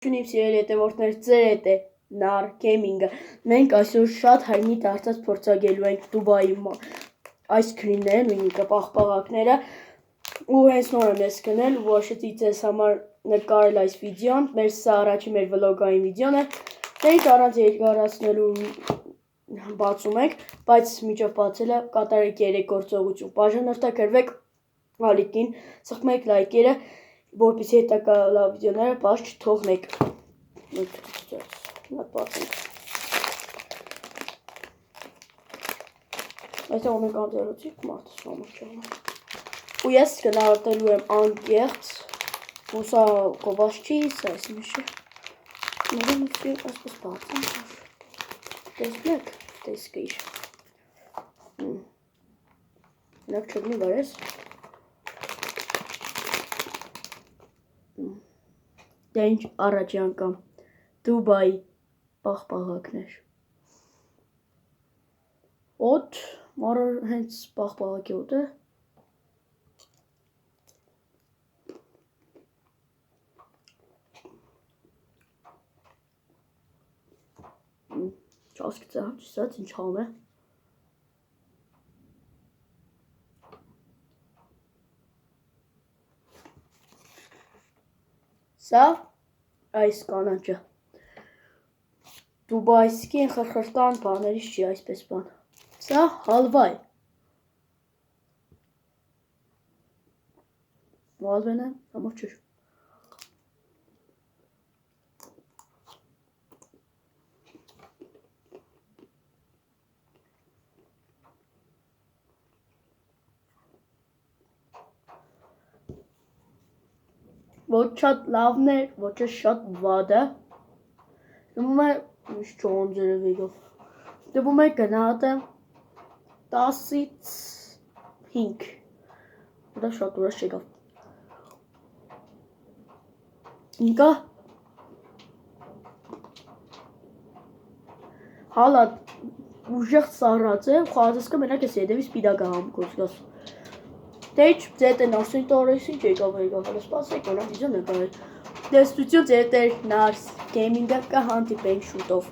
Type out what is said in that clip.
Շունիվ սիրելի հետևորդներ, ձեր հետ է Nar Gaming-ը։ Մենք այսօր շատ հայտնի դարձած փորձագելու ենք Դուբայի այս սքրինները, նույնիկը պաղպաղակները, ու հենց նոր եմ ես գնել, ու որոշեցի ձեզ համար նկարել այս վիդեոն, սա առաջին մեր վլոգային վիդեոն է, մենք առանց երկարացնելու բացում ենք, բայց միջով բացելը կատարեք 3 գործողություն, բաժանորդագրվեք ալիքին, սխմեք լայքերը, որպեսզի հետագա վիդեոները բաց չթողնեք։ Այստեղ ունենք անձեռոցիկ մարդը շամուրջանը։ Ու ես գնահատելու եմ անկեղծ, ու սա կոված չի, սա այս միշը։ Նորմուսի այսպես բացեմ, տեսնեք, տեսքը իր։ Նակ չգնի վարես։ Դա ինչ առաջի անգամ Դուբայի պաղպաղակներ։ Օդ, մարը հենց պաղպաղակի օդ է։ Չասկիծա, չսած ինչ համ է։ Սա այս կանաչը դուբայսկի խրխրտան բաներից չի այսպես բան, սա հալվա է, հալվեն է, համար չուր, ոչ շատ լավն է, ոչ շատ վատ է, դվում է չոն ձերևերով, դվում է գնահատը 10-ից 5, դա շատ ուրաշ չեկավ, ինկա հալա ուժեղ սարած է, խաղացսկը մենակ ես եդևի սպիդագա համկոց գաս, դեչ ձետ են ասին տորեսին չեկավ հալա սպասեք, որը վիզոն է կարել, դեստություն ձետ էր Nar Gaming-ը կհանդիպենք շուտով։